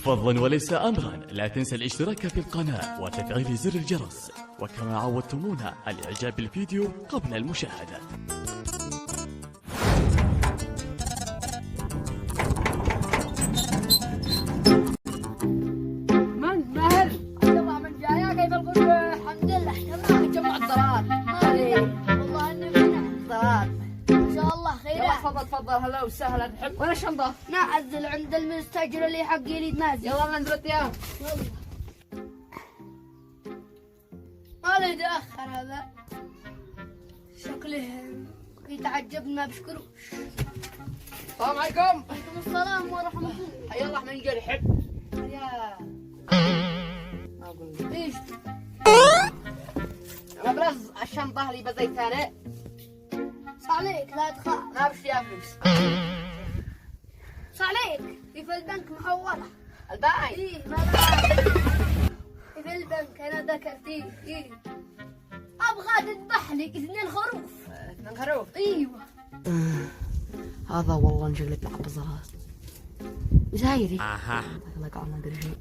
فضلا وليس أمرا، لا تنسى الاشتراك في القناة وتفعيل زر الجرس، وكما عودتمونا الإعجاب بالفيديو قبل المشاهدة. من ماهر؟ يلا من جاية كيف القلوب؟ الحمد لله تمام. جمع الضرار والله اني من الضرار. ما شاء الله خير. تفضل تفضل. هلا وسهلا. تحب وين الشنطة؟ نازل عند المستاجر اللي حقي لي نازل. يلا ننزل اياها. ما له يتأخر هذا، شكله يتعجب ما بشكروش. السلام عليكم. وعليكم السلام ورحمة الله. حيا الله من جاي يحب. يا ما اقول ايش؟ مبلغ الشنطة اللي بزيت ثاني. عليك لا تخاف. ما بش فيها فلوس. عليك في البنك محولة. الباقي ايه ما في البنك انا ذكرت ايه ابغى تذبح لي 2 خروف. 2 خروف. ايوه هذا والله نجلب العبزات زايري. الله يقع ما ادري شيء.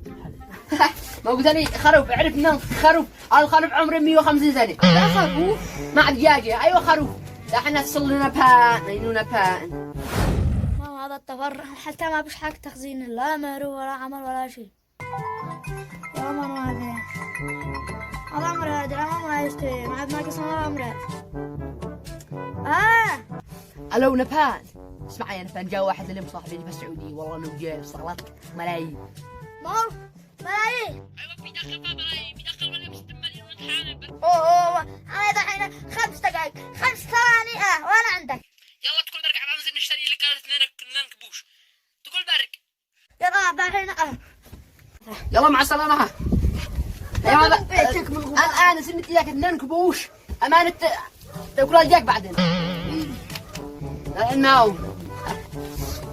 ما قلت لي خروف. عرف من خروف. الخروف عمره 150 سنة. لا خروف مع دجاجة. ايوه خروف. لا احنا تصلنا بان ينونا بان. ماما هذا التفرع حتى ما بش حق تخزين لا مهر ولا عمل ولا شيء. يا عمر ما ادري هذا عمر هذا ما يشتري ما عاد ما قسم ولا عمره. الو نبان. اسمعي يا نبان، جاء واحد اللي مصاحبي في السعودية والله انه جاي صغلط ملايين. مو ملايين. ايوه بيدخل ملايين. بيدخل مليون 6 مليون وتحارب. اوه انا دحين 5 دقائق 5 ثواني وانا عندك. يلا تقول برق على ننزل نشتري لك 2 كبوش. تقول برق. يلا دحين يلا مع السلامة. ايوه الان سنت اياك 2 كبوش امانة تاكل الجاك بعدين. الحين ما هو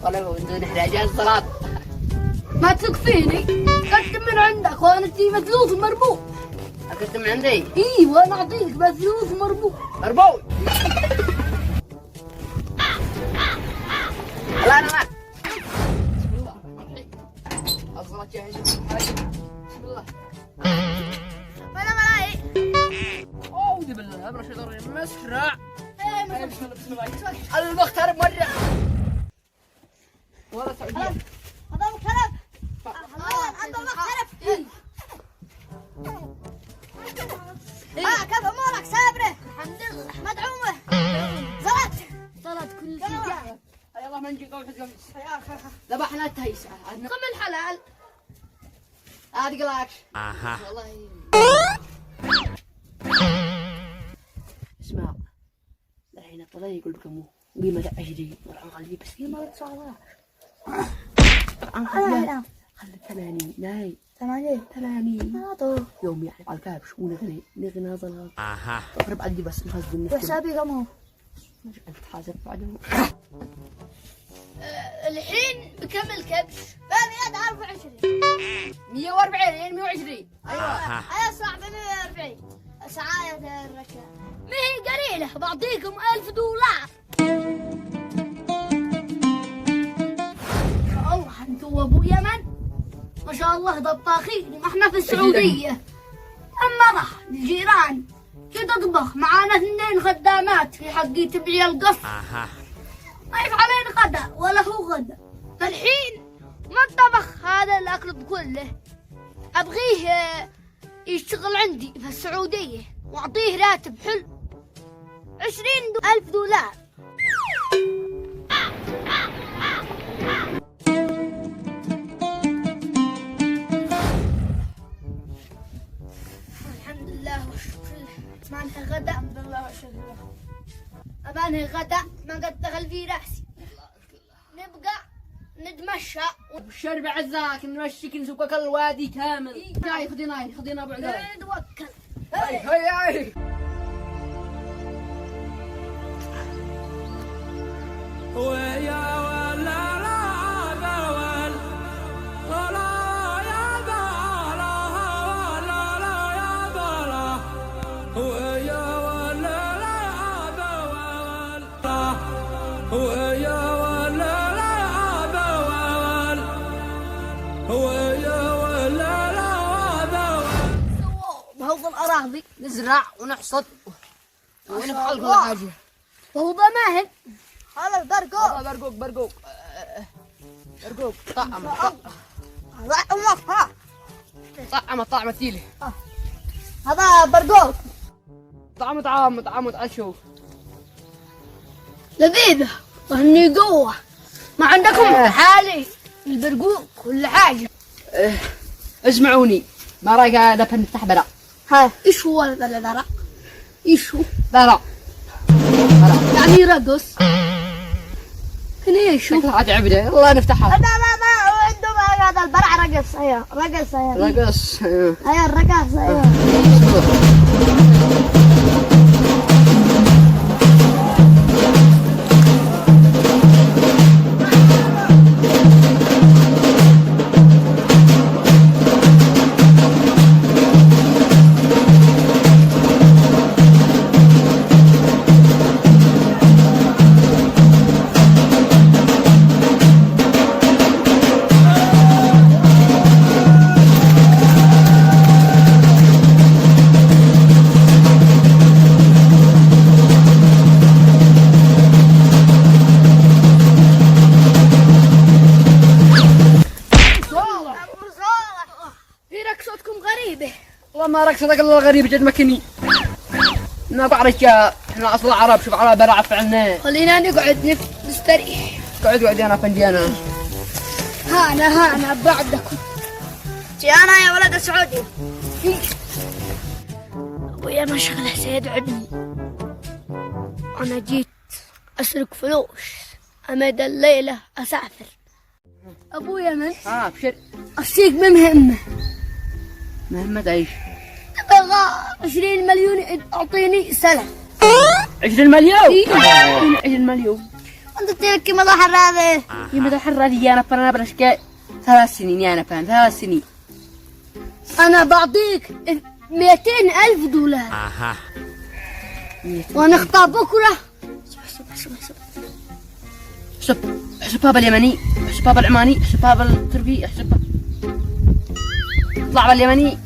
والله نحتاج الصلاة. ما تكفيني قدم من عندك وانا تجي فلوس مربوط. اقدم من عندي. ايوه انا اعطيك بس فلوس مربوط. مربوط. لا لا بسم الله الرحمن الرحيم. الصلاة جاهزة. بسم الله. انا ملاهي. اعوذ بالله من الشيطان الرجيم. مسرع. بسم الله بسم الله. المختار مرة. والله سعودية. هذا مختلف. هذا مختلف. كيف امورك صابره؟ الحمد لله مدعومه. زرت كل شيء جاهز. يلا ما نجي قوي حزقهم. ذبحنا التهيس. قم الحلال. هذه قلاش. والله اسمع الحين الطلع يقول بكم قيمة 20 والعن خليه بس قيمة 19. العن خليه 80. ناي 80 يوم يعني على الكابش ونغني ظلام. تقرب عندي بس نخزن النفط. حسابي كم هو؟ انت تحاسب بعدين. الحين بكم الكبش؟ ب 124. 140 يعني 120. ايوه صعب 140 سعاية الركاب. ما هي قليلة بعطيكم $1000. ما شاء الله انتم وابو يمن ما شاء الله طباخين. ما احنا في السعودية اما راح الجيران شو تطبخ معانا 2 خدامات في حقي تبعي القص. ما يفعلين غدا ولا هو غدا. فالحين ما الطبخ هذا الاكل كله ابغيه يشتغل عندي في السعودية واعطيه راتب حلو $20,000. الحمد لله والشكر لله. ما انهي غدا. الحمد لله والشكر لله. ما انهي غدا ما قد دخل في راسي. نبقى نتمشى والشرب عزاك نمشيك نسوقك الوادي كامل. جاي خذينا ابو عدي. نتوكل. هاي ويا ولا لا بول ولا يا بالا ولا يا بالا ويا ولا لا بول ويا ولا لا بول ويا في الأراضي نزرع ونحصد ونفعل كل الله. حاجة. وهو ضمان هذا البرقوق برقوق طعم طعم ثيلي. هذا برقوق طعم تعشوا لذيذة وهني قوة. ما عندكم حالي البرقوق ولا حاجة؟ اسمعوني، ما رايك هذا نفتح بلا؟ ها ايش هو البلدرة؟ ايش هو؟ لا يعني رقص؟ كان ايش هو؟ شكلها عبده. يلا نفتحها. لا عندهم هذا البرع رقص. ايوه رقص. رقص. ايوه الرقص. ايوه والله ما رقصتك الا الغريب جد مكني. انا بعرف يا احنا اصلا عرب، شوف على برا عفعنا. خلينا نقعد نستريح. قعد انا فنجانا. هانا بعدكم. انا يا ولد سعودي. ابويا ما شغله سيدعبني. انا جيت اسرق فلوس امد الليله اسافر. ابويا من ابشر. اشتيك بمهمه. مهمة ايش؟ ابغى 20 مليون اعطيني سلف. 20 مليون؟ 20 مليون. انت تلك مدى حراده. يا مدى حراده يا انا فانا برشك 3 سنين يا انا فاهم 3 سنين. انا بعطيك 200,000 دولار. ونخطى بكره. حسبها باليمني، حسبها بالعماني، حسبها بالتركي، حسبها. اطلع باليمني.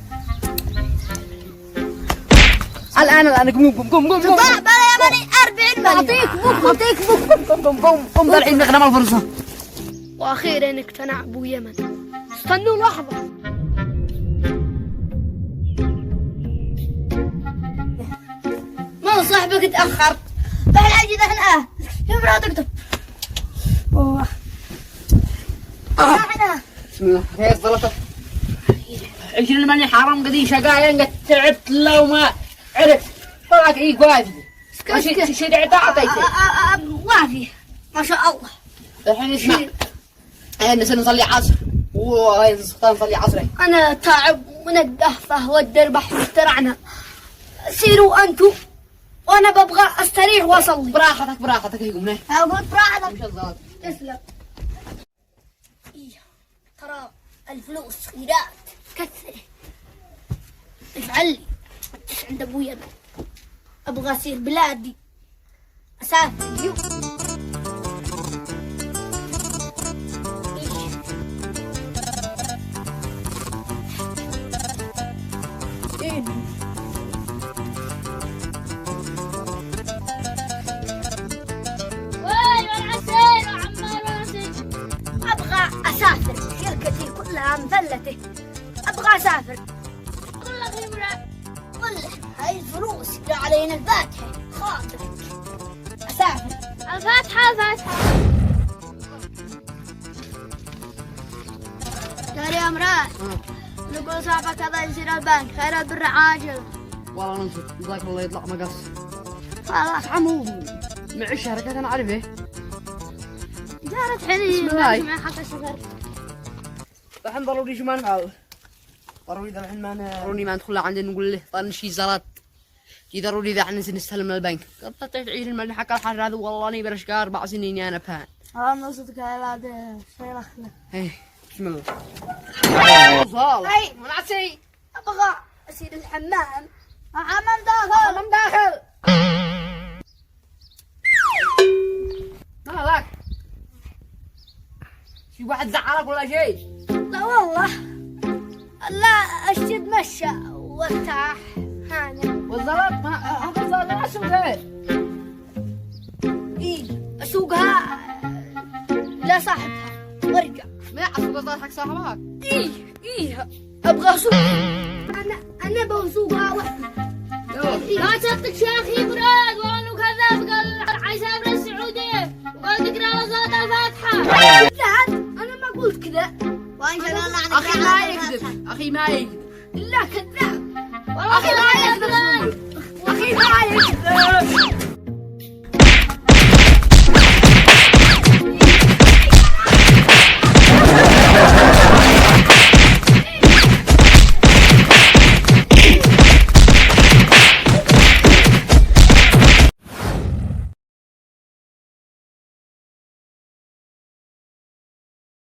الان قوم اطلع باليمني 40 مليون. اعطيك قوم طالعين نغنم الفرصة. واخيرا اقتنع ابو يمن. استنوا لحظة. ما صاحبك تأخرت. الحاجة دهنا يا مرا تكتب. والله احنا بسم الله. هي الزلطة 20 مليون حرام قدي شقايا قد تعبت لو ما عرفت. طلعت ايه قوادي شي دعي تعطيتي وافي ما شاء الله. الحين اسمع، الحين نصلي عصر ونصلي عصري. انا تعب من القهفة والدربح اخترعنا. سيروا انتم وانا ببغى استريح واصلي. براحتك هي قمنا. اقول براحتك. مش الزلط. تسلم. ترى الفلوس خيرات كثرة. افعل لي عند ابويا. ابغى اسير بلادي اسافر اليوم. ابغى اسافر. شركتي كلها مثلته. ابغى اسافر. قل له هاي الفلوس اللي علينا الفاتحة خاطرك. اسافر. الفاتحة قال يا مراد نقول صاحبك هذا يصير البنك خير البر عاجل. والله ننصت جزاك الله يطلع مقص. خلاص عمو معيش حركات انا عارفه. جارت حنين بسم الله. ما حتى شغل. الحين ضروري شو ما نفعل. ضروري اذا الحين ما ندخل عندنا نقول له طن شي زلط. جي ضروري اذا احنا نستلم من البنك. قطعت 20 مليون حق الحر هذا والله اني برشقى 4 سنين يا انا بهان. نصدق هذا شيء اخله. ايه بسم الله. هاي منعسي. ابغى اسير الحمام. حمام داخل. ما لك في واحد زعلك ولا شيء؟ لا والله لا اشتد مشى وارتاح. والزلط ما هذا الزلط ما اسوقها. إيه أسوقها لصاحبها وارجع. ما اسوق الزلط حق صاحبك. إيه أبغى أسوق. أنا بسوقها وحدي. لا تصدق شيخي مراد والله انه كذاب قال عيسى من السعوديه وقال تقرا على صلاه الفاتحه. لا أنا ما قلت كذا. اخي ما يكذب، اخي ما يكذب، لا كذاب. والله اخي ما يكذب، اخي ما يكذب.